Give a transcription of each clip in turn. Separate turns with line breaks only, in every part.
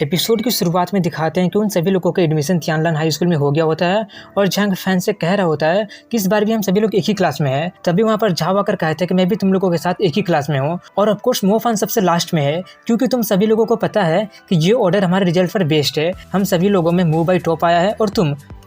Episode की शुरुआत में दिखाते हैं कि उन सभी लोगों का एडमिशन तियानलान हाई स्कूल में हो गया होता है और झांग फैन से कह रहा होता है कि इस बार भी हम सभी लोग एक ही क्लास में हैं। तभी वहाँ पर झाव आकर कहते हैं कि मैं भी तुम लोगों के साथ एक ही क्लास में हूँ और ऑफ कोर्स मो फैन सबसे लास्ट में है, क्योंकि तुम सभी लोगों को पता है कि ये ऑर्डर हमारे रिजल्ट पर बेस्ड है। हम सभी लोगों में मो बाई टॉप आया है और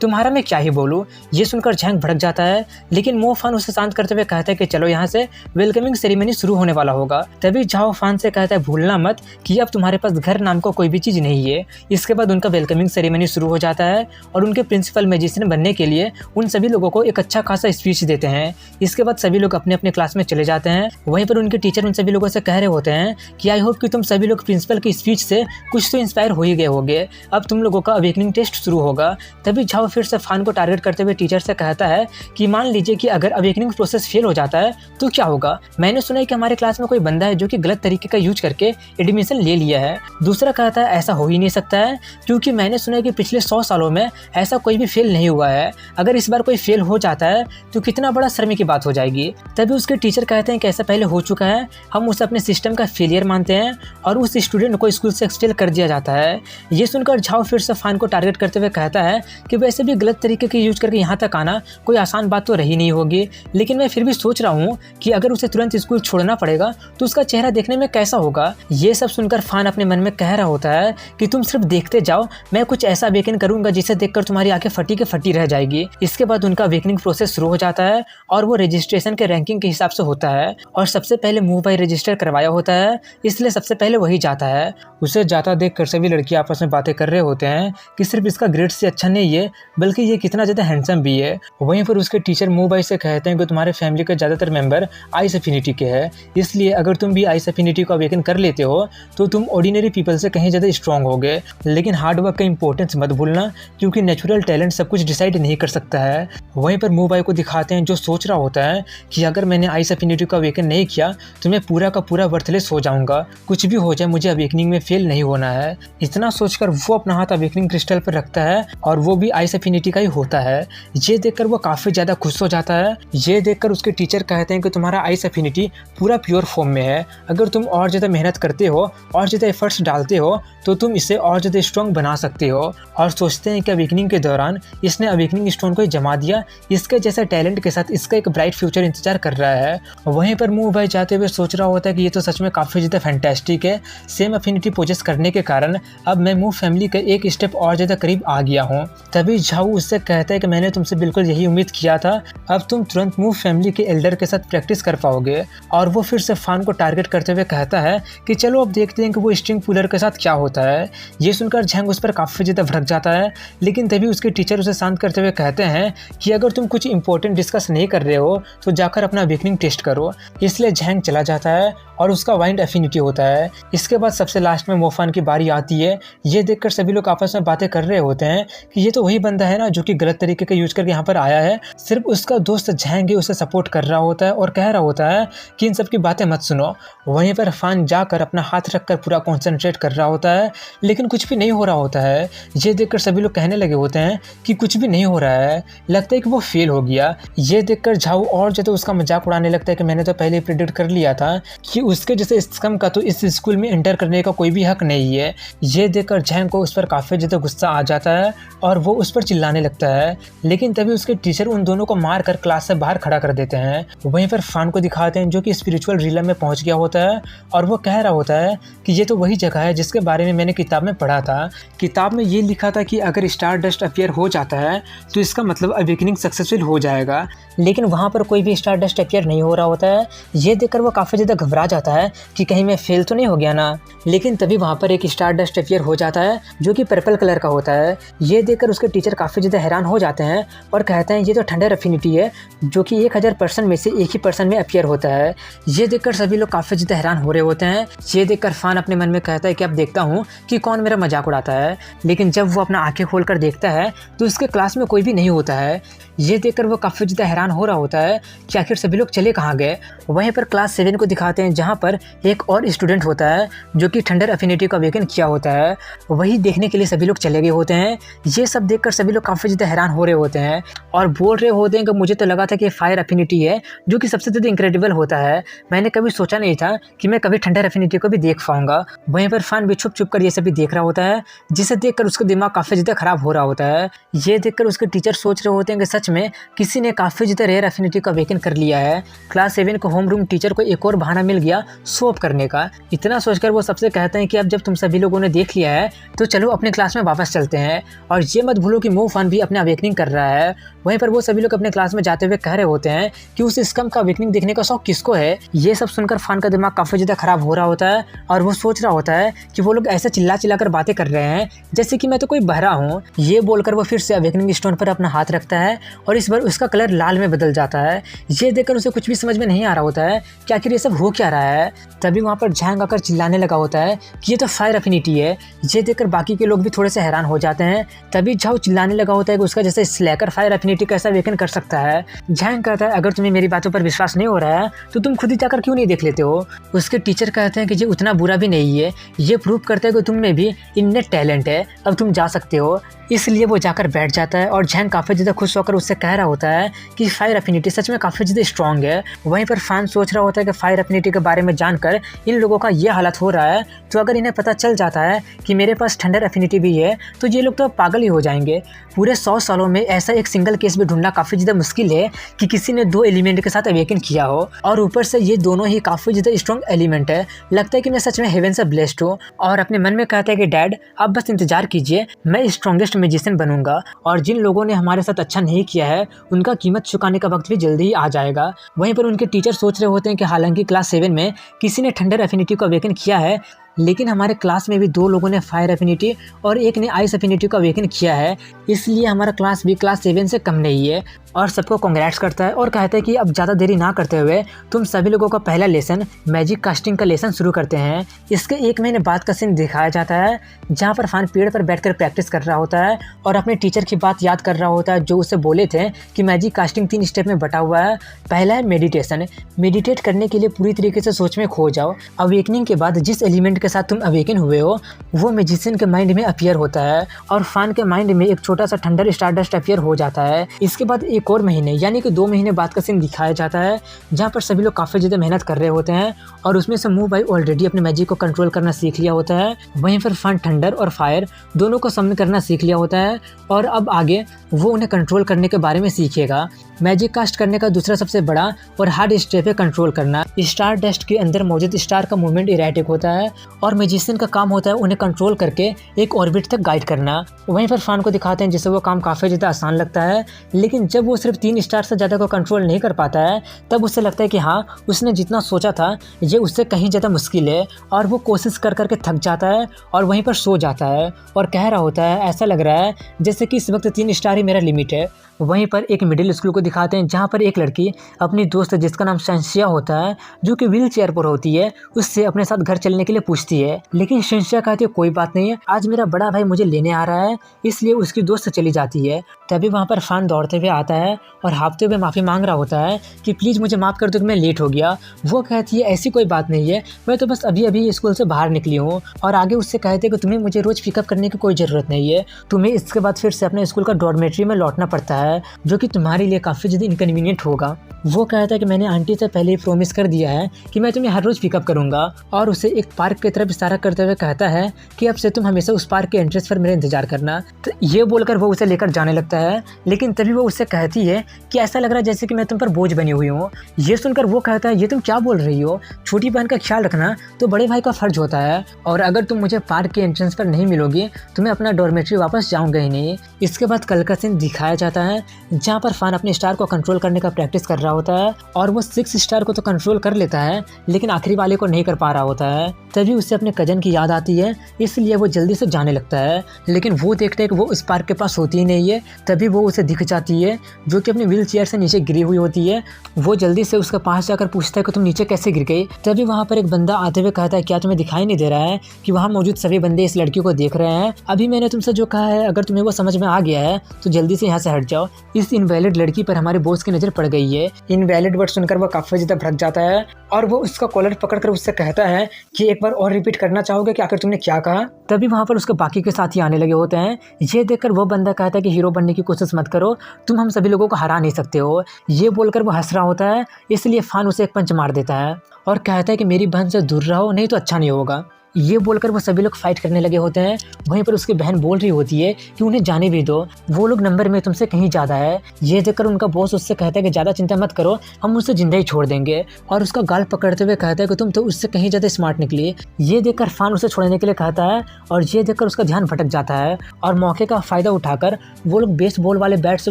तुम्हारा मैं क्या ही बोलूँ। ये सुनकर झांग भड़क जाता है, लेकिन मो फान उसे शांत करते हुए कहता है कि चलो यहाँ से वेलकमिंग सेरेमनी शुरू होने वाला होगा। तभी झाओ फान से कहता है भूलना मत कि अब तुम्हारे पास घर नाम का कोई भी चीज़ नहीं है। इसके बाद उनका वेलकमिंग सेरेमनी शुरू हो जाता है और उनके प्रिंसिपल मैजिशियन बनने के लिए उन सभी लोगों को एक अच्छा खासा स्पीच देते हैं। इसके बाद सभी लोग अपने अपने क्लास में चले जाते हैं। वहीं पर उनके टीचर उन सभी लोगों से कह रहे होते हैं कि आई होप कि तुम सभी लोग प्रिंसिपल की स्पीच से कुछ तो इंस्पायर हो ही गए होंगे। अब तुम लोगों का अवेकनिंग टेस्ट शुरू होगा। तभी झाओ फिर से फान को टारगेट करते हुए टीचर से कहता है कि मान लीजिए कि अगर अवेकनिंग प्रोसेस फेल हो जाता है तो क्या होगा। मैंने सुना है कि हमारे क्लास में कोई बंदा है जो कि गलत तरीके का यूज करके एडमिशन ले लिया है। दूसरा कहता है ऐसा हो ही नहीं सकता है, क्योंकि मैंने सुना है कि पिछले 100 सालों में ऐसा कोई भी फेल नहीं हुआ है। अगर इस बार कोई फेल हो जाता है तो कितना बड़ा शर्म की बात हो जाएगी। तभी उसके टीचर कहते हैं कि ऐसा पहले हो चुका है, हम उसे अपने सिस्टम का फेलियर मानते हैं और उस स्टूडेंट को स्कूल से एक्सपेल कर दिया जाता है। ये सुनकर झाओ फिर से फान को टारगेट करते हुए कहता है कि वैसे भी गलत तरीके के यूज करके यहाँ तक आना कोई आसान बात तो रही नहीं होगी, लेकिन मैं फिर भी सोच रहा हूँ कि अगर उसे तुरंत स्कूल छोड़ना पड़ेगा तो उसका चेहरा देखने में कैसा होगा। ये सब सुनकर फान अपने मन में कह रहा होता है कि तुम सिर्फ देखते जाओ, मैं कुछ ऐसा अवेकन करूंगा जिसे देखकर तुम्हारी आंखें फटी के फटी रह जाएगी। इसके बाद उनका अवेकनिंग प्रोसेस शुरू हो जाता है और वो रजिस्ट्रेशन के रैंकिंग के हिसाब से होता है और सबसे पहले मूव बाय रजिस्टर करवाया होता है, इसलिए सबसे पहले वही जाता है। उसे जाता देखकर सभी लड़कियां आपस में बातें कर रहे होते हैं कि सिर्फ इसका ग्रेड से अच्छा नहीं है बल्कि ये कितना ज्यादा हैंडसम भी है। वहीं पर उसके टीचर मूव बाय से कहते हैं कि तुम्हारे फैमिली के ज्यादातर मेंबर आइस एफिनिटी के हैं, इसलिए अगर तुम भी आइस एफिनिटी को अवेकन कर लेते हो तो तुम ऑर्डिनरी पीपल से कहीं ज्यादा स्ट्रांग होगे। लेकिन हार्डवर्क का इंपॉर्टेंस मत भूलना, क्योंकि नेचुरल टैलेंट सब कुछ डिसाइड नहीं कर सकता है। वहीं पर मूव बाय को दिखाते हैं जो सोच रहा होता है कि अगर मैंने आइस एफिनिटी को अवेकन नहीं किया तो मैं पूरा का पूरा वर्थलेस हो जाऊंगा, कुछ भी हो जाए मुझे अवेकनिंग में फेल नहीं होना है। इतना सोचकर वो अपना हाथ अवेकनिंग क्रिस्टल पर रखता है और वो भी आइस एफिनिटी का ही होता है। ये देखकर वो काफी ज्यादा खुश हो जाता है। ये देखकर उसके टीचर कहते हैं कि तुम्हारा आइस एफिनिटी पूरा प्योर फॉर्म में है, अगर तुम और ज्यादा मेहनत करते हो और ज्यादा एफर्ट्स डालते हो तो तुम इसे और ज्यादा स्ट्रॉन्ग बना सकते हो। और सोचते हैं कि अवेकनिंग के दौरान इसने अवेकनिंग स्टोन को जमा दिया, इसके जैसा टैलेंट के साथ इसका एक ब्राइट फ्यूचर इंतजार कर रहा है। वहीं पर मूव बाय जाते हुए सोच रहा होता है कि ये तो सच में काफी ज्यादा फैंटास्टिक है। सेम अफिनिटी पोजेस करने के कारण अब मैं मूव फैमिली के एक स्टेप और ज्यादा करीब आ गया हूँ। तभी झाऊ उससे कहता है कि मैंने तुमसे बिल्कुल यही उम्मीद किया था, अब तुम तुरंत मूव फैमिली के एल्डर के साथ प्रैक्टिस कर पाओगे। और वो फिर से फान को टारगेट करते हुए कहता है कि चलो अब देखते हैं कि वो स्ट्रिंग पुलर के साथ क्या होता है। ये सुनकर झांग उस पर काफी ज्यादा भड़क जाता है, लेकिन तभी उसके टीचर उसे शांत करते हुए कहते हैं कि अगर तुम कुछ इंपॉर्टेंट डिस्कस नहीं कर रहे हो तो जाकर अपना अवेकनिंग टेस्ट करो। इसलिए झांग चला जाता है और उसका वाइंड एफिनिटी होता है। इसके बाद सबसे लास्ट में मोफान की बारी आती है। ये देखकर सभी लोग आपस में बातें कर रहे होते हैं कि ये तो वही बंदा है ना जो कि गलत तरीके का यूज करके यहाँ पर आया है। सिर्फ उसका दोस्त झांग ही उसे सपोर्ट कर रहा होता है और कह रहा होता है कि इन सब की बातें मत सुनो। वहीं पर फान जाकर अपना हाथ रखकर पूरा कॉन्सेंट्रेट कर रहा होता है, लेकिन कुछ भी नहीं हो रहा होता है। ये देखकर सभी लोग कहने लगे होते हैं कि कुछ भी नहीं हो रहा है, लगता है कि वो फेल हो गया। ये देखकर झाऊ और ज्यादा उसका मजाक उड़ाने लगता है कि मैंने तो पहले ही प्रेडिक्ट कर लिया था कि उसके जैसे स्कम का तो इस स्कूल में एंटर करने का कोई भी हक नहीं है। ये देखकर झांग को उस पर काफी ज्यादा गुस्सा आ जाता है और वो उस पर चिल्लाने लगता है, लेकिन तभी उसके टीचर उन दोनों को मार कर क्लास से बाहर खड़ा कर देते हैं। वहीं पर फान को दिखाते हैं जो कि स्पिरिचुअल रिलम में पहुंच गया होता है और वो कह रहा होता है कि ये तो वही जगह है जिसके बारे में मैंने किताब में पढ़ा था। किताब में ये लिखा था कि अगर स्टार डस्ट अपीयर हो जाता है तो इसका मतलब अवेकनिंग सक्सेसफुल हो जाएगा, लेकिन वहाँ पर कोई भी स्टार डस्ट अपीयर नहीं हो रहा होता है। ये देखकर वो काफ़ी ज़्यादा घबरा जाता है कि कहीं मैं फेल तो नहीं हो गया ना। लेकिन तभी वहाँ पर एक स्टार डस्ट अपीयर हो जाता है जो कि पर्पल कलर का होता है। ये देखकर उसके टीचर काफ़ी ज़्यादा हैरान हो जाते हैं और कहते हैं ये तो थंडर एफिनिटी है जो कि 1000% में से एक ही पर्सन में अपीयर होता है। ये देखकर सभी लोग काफ़ी ज़्यादा हैरान हो रहे होते हैं। ये देखकर फान अपने मन में कहता है कि अब देखता हूँ कि कौन मेरा मजाक उड़ाता है, लेकिन जब वो अपना आंखें खोलकर देखता है तो उसके क्लास में कोई भी नहीं होता है। ये देखकर वो काफ़ी ज़्यादा हैरान हो रहा होता है कि आखिर सभी लोग चले कहाँ गए। वहीं पर क्लास 7 को दिखाते हैं जहाँ पर एक और स्टूडेंट होता है जो कि थंडर एफिनिटी को अवेकन किया होता है, वही देखने के लिए सभी लोग चले गए होते हैं। ये सब देखकर सभी लोग काफ़ी ज़्यादा हैरान हो रहे होते हैं और बोल रहे होते हैं कि मुझे तो लगा था कि फायर एफिनिटी है जो कि सबसे ज़्यादा इनक्रेडिबल होता है, मैंने कभी सोचा नहीं था कि मैं कभी थंडर एफिनिटी को भी देख पाऊंगा। वहीं पर फान भी छुप कर ये सभी देख रहा होता है, जिसे देखकर उसका दिमाग काफ़ी ज़्यादा खराब हो रहा होता है। ये देखकर उसके टीचर सोच रहे होते हैं कि सच में किसी ने काफ़ी ज़्यादा रेयर एफिनिटी को अवेकन कर लिया है। क्लास 7 को होम रूम टीचर को एक और बहाना मिल गया शो ऑफ करने का। इतना सोचकर वो सबसे कहते हैं कि अब जब तुम सभी लोगों ने देख लिया है तो चलो अपने क्लास में वापस चलते हैं। और ये मत भूलो कि मो फान भी अपने अवेकनिंग कर रहा है। वहीं पर वो सभी लोग अपने क्लास में जाते हुए कह रहे होते हैं कि उस स्कम का अवेकनिंग देखने का शौक किसको है। ये सब सुनकर फान का दिमाग काफ़ी ज़्यादा खराब हो रहा होता है और वो सोच रहा होता है कि वो लोग ऐसे चिल्ला कर बातें कर रहे हैं जैसे कि मैं तो कोई बहरा हूँ। ये बोलकर वो फिर से अवेकनिंग स्टोन पर अपना हाथ रखता है और इस बार उसका कलर लाल में बदल जाता है। ये देखकर उसे कुछ भी समझ में नहीं आ रहा होता है कि आखिर ये सब हो क्या रहा है। तभी वहाँ पर झांग आकर चिल्लाने लगा होता है कि ये तो फायर एफिनिटी है। ये देखकर बाकी के लोग भी थोड़े से हैरान हो जाते हैं। तभी झाओ चिल्लाने लगा होता है कि उसका जैसे स्लैकर फायर एफिनिटी कैसा अवेकन कर सकता है। झांग कहता है अगर तुम्हें मेरी बातों पर विश्वास नहीं हो रहा है तो तुम खुद ही जाकर क्यों नहीं देख लेते हो। उसके टीचर कहते हैं कि ये उतना बुरा भी नहीं है, ये प्रूव करता है कि तुम में भी इननेट टैलेंट है, अब तुम जा सकते हो। इसलिए वो जाकर बैठ जाता है और झैंग काफ़ी ज़्यादा खुश होकर उससे कह रहा होता है कि फायर एफिनिटी सच में काफ़ी ज़्यादा स्ट्रॉन्ग है। वहीं पर फान सोच रहा होता है कि फायर एफिनिटी के बारे में जानकर इन लोगों का ये हालत हो रहा है तो अगर इन्हें पता चल जाता है कि मेरे पास थंडर एफिनिटी भी है तो ये लोग तो पागल ही हो जाएंगे। पूरे 100 सालों में ऐसा एक सिंगल केस भी ढूंढना काफ़ी ज़्यादा मुश्किल है कि किसी ने 2 एलिमेंट के साथ अवेकन किया हो और ऊपर से ये दोनों ही काफ़ी ज़्यादा स्ट्रॉन्ग एलिमेंट है। लगता है कि मैं सच में हेवन से ब्लेस्ड हूँ। और अपने मन में कहता है कि डैड आप बस इंतजार कीजिए, मैं स्ट्रॉन्गेस्ट मैजिशियन बनूंगा और जिन लोगों ने हमारे साथ अच्छा नहीं किया है उनका कीमत चुकाने का वक्त भी जल्दी ही आ जाएगा। वहीं पर उनके टीचर सोच रहे होते हैं कि हालांकि क्लास 7 में किसी ने थंडर एफिनिटी को अवेकन किया है, लेकिन हमारे क्लास में भी 2 लोगों ने फायर एफिनिटी और एक ने आइस एफिनिटी को अवेकन किया है, इसलिए हमारा क्लास भी क्लास 7 से कम नहीं है। और सबको कांग्रेट्स करता है और कहता है कि अब ज़्यादा देरी ना करते हुए तुम सभी लोगों का पहला लेसन मैजिक कास्टिंग का लेसन शुरू करते हैं। इसके 1 महीने बाद का सीन दिखाया जाता है जहाँ पर फान पेड़ पर बैठकर प्रैक्टिस कर रहा होता है और अपने टीचर की बात याद कर रहा होता है जो उसे बोले थे कि मैजिक कास्टिंग 3 स्टेप में बटा हुआ है। पहला है मेडिटेशन। मेडिटेट करने के लिए पूरी तरीके से सोच में खो जाओ। अवेकनिंग के बाद जिस एलिमेंट के साथ तुम अवेकन हुए हो वो मैजिशियन के माइंड में अपीयर होता है और फान के माइंड में एक छोटा सा थंडर स्टारडस्ट अपीयर हो जाता है। इसके बाद एक और महीने यानी कि 2 महीने बाद का सीन दिखाया जाता है जहाँ पर सभी लोग काफ़ी ज़्यादा मेहनत कर रहे होते हैं और उसमें से मूव भाई ऑलरेडी अपने मैजिक को कंट्रोल करना सीख लिया होता है। वहीं पर फान थंडर और फायर दोनों को समन करना सीख लिया होता है और अब आगे वो उन्हें कंट्रोल करने के बारे में सीखेगा। मैजिक कास्ट करने का दूसरा सबसे बड़ा और हार्ड स्टेप है कंट्रोल करना। स्टार डस्ट के अंदर मौजूद स्टार का मूवमेंट इरेटिक होता है और मैजिशियन का काम होता है उन्हें कंट्रोल करके एक ऑर्बिट तक गाइड करना। वहीं पर फान को दिखाते हैं जिससे वो काम काफ़ी ज़्यादा आसान लगता है, लेकिन जब वो सिर्फ 3 स्टार से ज़्यादा को कंट्रोल नहीं कर पाता है तब उससे लगता है कि हाँ उसने जितना सोचा था ये उससे कहीं ज़्यादा मुश्किल है और वो कोशिश कर करके थक जाता है और वहीं पर सो जाता है और कह रहा होता है ऐसा लग रहा है जैसे कि इस वक्त 3 स्टार ही मेरा लिमिट है। वहीं पर एक मिडिल स्कूल को दिखाते हैं जहाँ पर एक लड़की अपनी दोस्त जिसका नाम शेंशिया होता है जो कि व्हील चेयर पर होती है उससे अपने साथ घर चलने के लिए पूछती है, लेकिन शेंशिया कहती है कोई बात नहीं है, आज मेरा बड़ा भाई मुझे लेने आ रहा है, इसलिए उसकी दोस्त चली जाती है। तभी वहाँ पर फान दौड़ते हुए आता है और हाँफते हुए माफ़ी मांग रहा होता है कि प्लीज़ मुझे माफ़ कर दो कि मैं लेट हो गया। वो कहती है ऐसी कोई बात नहीं है, मैं तो बस अभी अभी स्कूल से बाहर निकली हूँ। और आगे उससे कहते हैं कि तुम्हें मुझे रोज़ पिकअप करने की कोई ज़रूरत नहीं है, तुम्हें इसके बाद फिर से अपने स्कूल का डॉर्मेट्री में लौटना पड़ता है जो कि तुम्हारे लिए काफ़ी ज़्यादा इनकन्वीनियंट होगा। वो कहता है कि मैंने आंटी से पहले ही प्रॉमिस कर दिया है कि मैं तुम्हें हर रोज़ पिकअप करूँगा और उसे एक पार्क की तरफ इशारा करते हुए कहता है कि अब से तुम हमेशा उस पार्क के एंट्रेंस पर मेरा इंतजार करना। तो ये बोलकर वो उसे लेकर जाने लगता है, लेकिन तभी वो उससे कहती है कि ऐसा लग रहा है जैसे कि मैं तुम पर बोझ बनी हुई हूँ। ये सुनकर वो कहता है ये तुम क्या बोल रही हो, छोटी बहन का ख्याल रखना तो बड़े भाई का फर्ज होता है और अगर तुम मुझे पार्क के एंट्रेंस पर नहीं मिलोगी तो मैं अपना डॉर्मेट्री वापस जाऊँगा ही नहीं। इसके बाद कल का सीन दिखाया जाता है जहाँ पर फान अपने स्टार को कंट्रोल करने का प्रैक्टिस कर रहा होता है और वो 6 स्टार को तो कंट्रोल कर लेता है लेकिन आखिरी वाले को नहीं कर पा रहा होता है। तभी उसे अपने कजन की याद आती है, इसलिए वो जल्दी से जाने लगता है। लेकिन वो देखते हैं कि वो उस पार्क के पास होती ही नहीं है। तभी वो उसे दिख जाती है, जो कि अपनी व्हील चेयर से नीचे गिरी हुई होती है। वो जल्दी से उसके पास जाकर पूछता है कि तुम नीचे कैसे गिर गई। तभी वहाँ पर एक बंदा आते हुए कहता है, क्या तुम्हें दिखाई नहीं दे रहा है कि वहाँ मौजूद सभी बंदे इस लड़की को देख रहे हैं? अभी मैंने तुमसे जो कहा है, अगर तुम्हें वो समझ में आ गया है तो जल्दी से यहाँ से हट जाओ। इस इनवैलिड लड़की पर हमारे बॉस की नजर पड़ गई है। इनवैलिड वर्ड सुनकर वो काफी ज्यादा भड़क जाता है और वो उसका कॉलर पकड़कर उससे कहता है कि एक बार और रिपीट करना चाहोगे कि आखिर तुमने क्या कहा? तभी वहाँ पर उसके बाकी के साथी आने लगे होते हैं। ये देखकर वो बंदा कहता है कि हीरो बनने की कोशिश मत करो, तुम हम सभी लोगों को हरा नहीं सकते हो। ये बोलकर वो हंस रहा होता है, इसलिए फान उसे एक पंच मार देता है और कहता है कि मेरी बहन से दूर रहो, नहीं तो अच्छा नहीं होगा। ये बोलकर वो सभी लोग फाइट करने लगे होते हैं। वहीं पर उसकी बहन बोल रही होती है कि उन्हें जाने भी दो, वो लोग नंबर में तुमसे कहीं ज़्यादा है। ये देखकर उनका बॉस उससे कहता है कि ज़्यादा चिंता मत करो, हम उसे जिंदा ही छोड़ देंगे। और उसका गाल पकड़ते हुए कहता है कि तुम तो उससे कहीं ज़्यादा स्मार्ट निकली। ये देखकर फान उसे छोड़ने के लिए कहता है और ये देखकर उसका ध्यान भटक जाता है और मौके का फ़ायदा उठाकर वो लोग बेसबॉल वाले बैट से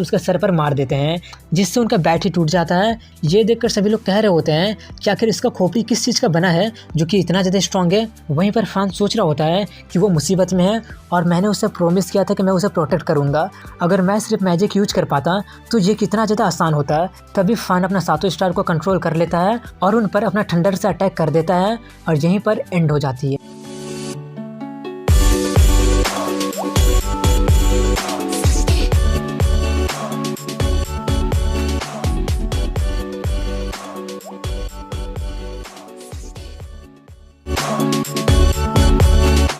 उसके सर पर मार देते हैं, जिससे उनका बैट ही टूट जाता है। ये देखकर सभी लोग कह रहे होते हैं कि आखिर इसका खोपड़ी किस चीज़ का बना है जो कि इतना ज़्यादा स्ट्रॉन्ग है। वहीं पर फान सोच रहा होता है कि वो मुसीबत में है और मैंने उसे प्रॉमिस किया था कि मैं उसे प्रोटेक्ट करूंगा। अगर मैं सिर्फ मैजिक यूज कर पाता तो ये कितना ज़्यादा आसान होता। तभी फान अपना सातों स्टार को कंट्रोल कर लेता है और उन पर अपना थंडर से अटैक कर देता है और यहीं पर एंड हो जाती है।